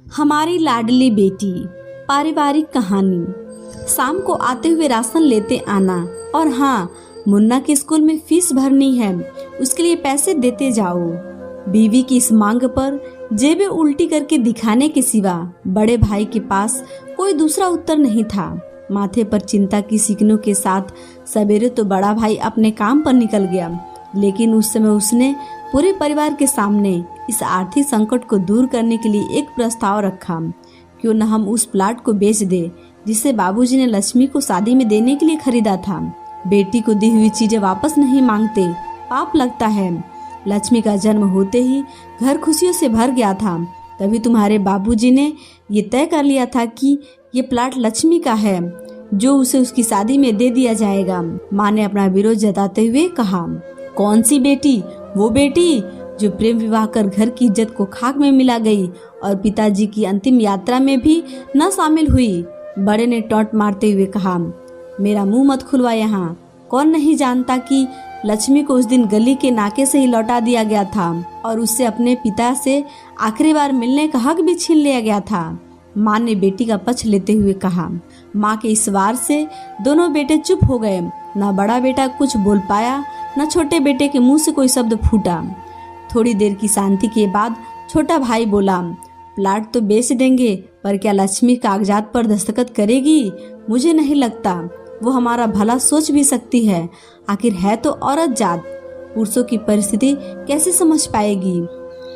हमारी लाडली बेटी। पारिवारिक कहानी। शाम को आते हुए राशन लेते आना, और हाँ, मुन्ना के स्कूल में फीस भरनी है, उसके लिए पैसे देते जाओ। बीवी की इस मांग पर जेबें उल्टी करके दिखाने के सिवा बड़े भाई के पास कोई दूसरा उत्तर नहीं था। माथे पर चिंता की सिकनों के साथ सवेरे तो बड़ा भाई अपने काम पर निकल गया, लेकिन उस समय उसने पूरे परिवार के सामने इस आर्थिक संकट को दूर करने के लिए एक प्रस्ताव रखा। क्यों न हम उस प्लाट को बेच दे जिसे बाबूजी ने लक्ष्मी को शादी में देने के लिए खरीदा था। बेटी को दी हुई चीजें वापस नहीं मांगते, पाप लगता है। लक्ष्मी का जन्म होते ही घर खुशियों से भर गया था। तभी तुम्हारे बाबूजी ने ये तय कर लिया था कि ये प्लाट लक्ष्मी का है, जो उसे उसकी शादी में दे दिया जाएगा। माँ ने अपना विरोध जताते हुए कहा, कौन सी बेटी? वो बेटी जो प्रेम विवाह कर घर की इज्जत को खाक में मिला गई और पिताजी की अंतिम यात्रा में भी न शामिल हुई। बड़े ने टॉन्ट मारते हुए कहा, मेरा मुंह मत खुलवा यहाँ। कौन नहीं जानता कि लक्ष्मी को उस दिन गली के नाके से ही लौटा दिया गया था और उससे अपने पिता से आखिरी बार मिलने का हक भी छीन लिया गया था। माँ ने बेटी का पक्ष लेते हुए कहा। माँ के इस वार से दोनों बेटे चुप हो गए। न बड़ा बेटा कुछ बोल पाया, न छोटे बेटे के मुंह से कोई शब्द फूटा। थोड़ी देर की शांति के बाद छोटा भाई बोला, प्लाट तो बेच देंगे, पर क्या लक्ष्मी कागजात पर दस्तखत करेगी? मुझे नहीं लगता वो हमारा भला सोच भी सकती है। आखिर है तो औरत जात, पुरुषों की परिस्थिति कैसे समझ पाएगी?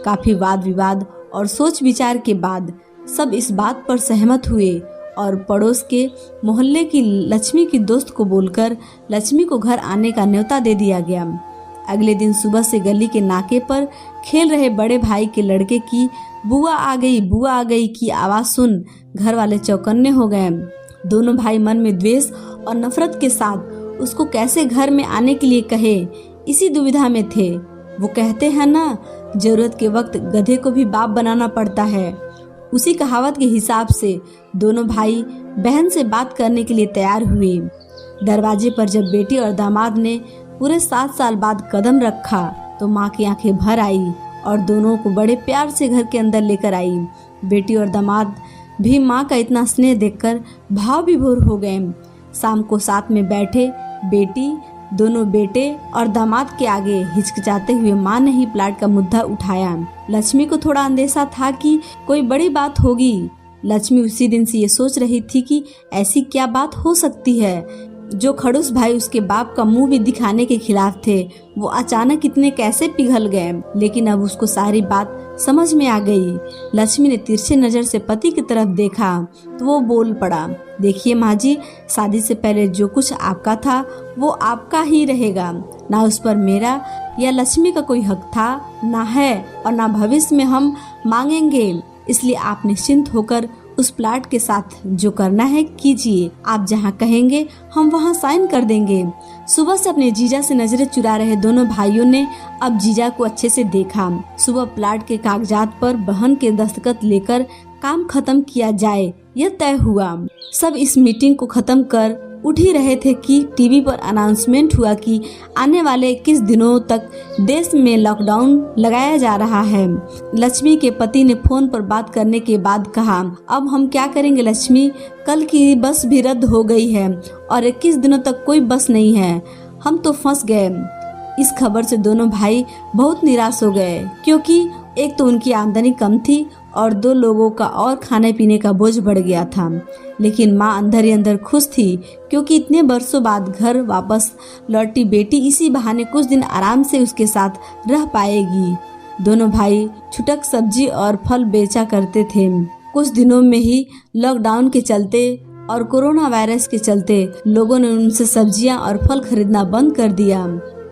काफी वाद विवाद और सोच विचार के बाद सब इस बात पर सहमत हुए और पड़ोस के मोहल्ले की लक्ष्मी की दोस्त को बोलकर लक्ष्मी को घर आने का न्योता दे दिया गया। अगले दिन सुबह से गली के नाके पर खेल रहे बड़े भाई के लड़के की बुआ आ गई की आवाज सुन घर वाले चौकन्ने हो गए। दोनों भाई मन में द्वेष और नफरत के साथ उसको कैसे घर में आने के लिए कहे, इसी दुविधा में थे। वो कहते हैं ना, जरूरत के वक्त गधे को भी बाप बनाना पड़ता है। उसी कहावत के हिसाब से दोनों भाई बहन से बात करने के लिए तैयार हुए। दरवाजे पर जब बेटी और दामाद ने पूरे 7 साल बाद कदम रखा तो माँ की आंखें भर आई और दोनों को बड़े प्यार से घर के अंदर लेकर आई। बेटी और दामाद भी माँ का इतना स्नेह देखकर भाव विभोर हो गए। शाम को साथ में बैठे बेटी, दोनों बेटे और दामाद के आगे हिचकिचाते हुए माँ ने ही प्लाट का मुद्दा उठाया। लक्ष्मी को थोड़ा अंदेशा था कि कोई बड़ी बात होगी। लक्ष्मी उसी दिन से ये सोच रही थी कि ऐसी क्या बात हो सकती है जो खड़ूस भाई उसके बाप का मुंह भी दिखाने के खिलाफ थे, वो अचानक इतने कैसे पिघल गए। लेकिन अब उसको सारी बात समझ में आ गई। लक्ष्मी ने तिरछे नजर से पति की तरफ देखा तो वो बोल पड़ा, देखिए माँ जी, शादी से पहले जो कुछ आपका था वो आपका ही रहेगा। ना उस पर मेरा या लक्ष्मी का कोई हक था, ना है और ना भविष्य में हम मांगेंगे। इसलिए आप निश्चिंत होकर उस प्लाट के साथ जो करना है कीजिए। आप जहाँ कहेंगे हम वहाँ साइन कर देंगे। सुबह से अपने जीजा से नजरें चुरा रहे दोनों भाइयों ने अब जीजा को अच्छे से देखा। सुबह प्लाट के कागजात पर बहन के दस्तखत लेकर काम खत्म किया जाए, यह तय हुआ। सब इस मीटिंग को खत्म कर उठ ही रहे थे कि टीवी पर अनाउंसमेंट हुआ कि आने वाले 21 दिनों तक देश में लॉकडाउन लगाया जा रहा है। लक्ष्मी के पति ने फोन पर बात करने के बाद कहा, अब हम क्या करेंगे लक्ष्मी, कल की बस भी रद्द हो गई है और 21 दिनों तक कोई बस नहीं है। हम तो फंस गए। इस खबर से दोनों भाई बहुत निराश हो गए, क्योंकि एक तो उनकी आमदनी कम थी और 2 लोगों का और खाने पीने का बोझ बढ़ गया था। लेकिन माँ अंदर ही अंदर खुश थी, क्योंकि इतने बरसों बाद घर वापस लौटी बेटी इसी बहाने कुछ दिन आराम से उसके साथ रह पाएगी। दोनों भाई छुटक सब्जी और फल बेचा करते थे। कुछ दिनों में ही लॉकडाउन के चलते और कोरोना वायरस के चलते लोगों ने उनसे सब्जियां और फल खरीदना बंद कर दिया।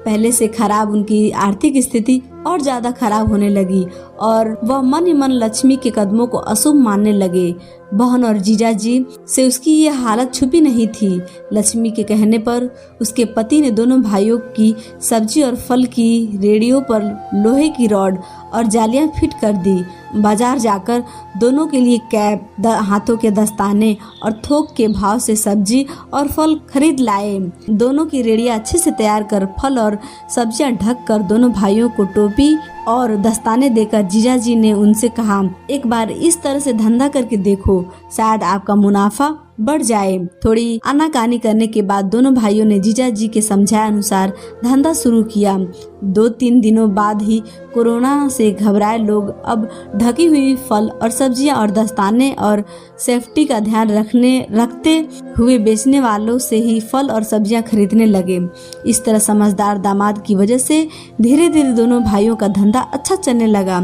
पहले से खराब उनकी आर्थिक स्थिति और ज्यादा खराब होने लगी और वह मन ही मन लक्ष्मी के कदमों को अशुभ मानने लगे। बहन और जीजा जी से उसकी यह हालत छुपी नहीं थी। लक्ष्मी के कहने पर उसके पति ने दोनों भाइयों की सब्जी और फल की रेडियो पर लोहे की रॉड और जालियां फिट कर दी। बाजार जाकर दोनों के लिए कैप, हाथों के दस्ताने और थोक के भाव से सब्जी और फल खरीद लाए। दोनों की रेडियां अच्छे से तैयार कर फल और सब्जियां ढक कर दोनों भाइयों को टोपी और दस्ताने देकर जीजाजी ने उनसे कहा, एक बार इस तरह से धंधा करके देखो, शायद आपका मुनाफा बढ़ जाए। थोड़ी आनाकानी करने के बाद दोनों भाइयों ने जीजाजी के समझाए अनुसार धंधा शुरू किया। 2-3 दिनों बाद ही कोरोना से घबराए लोग अब ढकी हुई फल और सब्जियां और दस्ताने और सेफ्टी का ध्यान रखते हुए बेचने वालों से ही फल और सब्जियां खरीदने लगे। इस तरह समझदार दामाद की वजह से धीरे धीरे दोनों भाइयों का धंधा अच्छा चलने लगा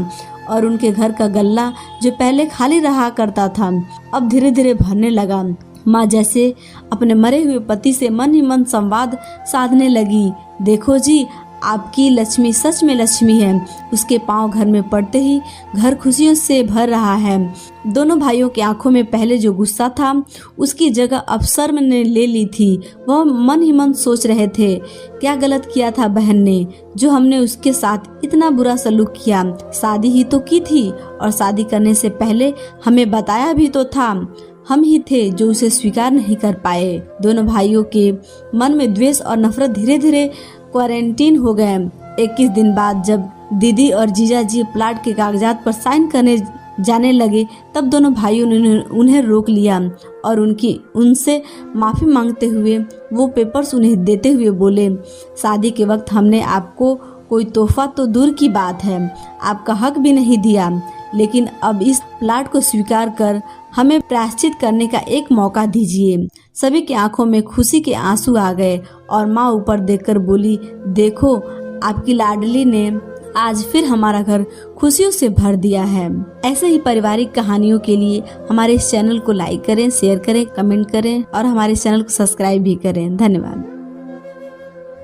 और उनके घर का गल्ला जो पहले खाली रहा करता था अब धीरे धीरे भरने लगा। माँ जैसे अपने मरे हुए पति से मन ही मन संवाद साधने लगी। देखो जी, आपकी लक्ष्मी सच में लक्ष्मी है। उसके पांव घर में पड़ते ही घर खुशियों से भर रहा है। दोनों भाइयों की आंखों में पहले जो गुस्सा था उसकी जगह अब शर्म ने ले ली थी। वह मन ही मन सोच रहे थे, क्या गलत किया था बहन ने जो हमने उसके साथ इतना बुरा सलूक किया। शादी ही तो की थी और शादी करने से पहले हमें बताया भी तो था। हम ही थे जो उसे स्वीकार नहीं कर पाए। दोनों भाइयों के मन में द्वेष और नफरत धीरे धीरे क्वारंटीन हो गए। 21 दिन बाद जब दीदी और जीजाजी प्लाट के कागजात पर साइन करने जाने लगे तब दोनों भाइयों ने उन्हें रोक लिया और उनसे माफी मांगते हुए वो पेपर्स उन्हें देते हुए बोले, शादी के वक्त हमने आपको कोई तोहफा तो दूर की बात है, आपका हक भी नहीं दिया, लेकिन अब इस प्लाट को स्वीकार कर हमें प्रायश्चित करने का एक मौका दीजिए। सभी की आंखों में खुशी के आंसू आ गए और माँ ऊपर देखकर बोली, देखो आपकी लाडली ने आज फिर हमारा घर खुशियों से भर दिया है। ऐसे ही पारिवारिक कहानियों के लिए हमारे इस चैनल को लाइक करें, शेयर करें, कमेंट करें और हमारे चैनल को सब्सक्राइब भी करें। धन्यवाद।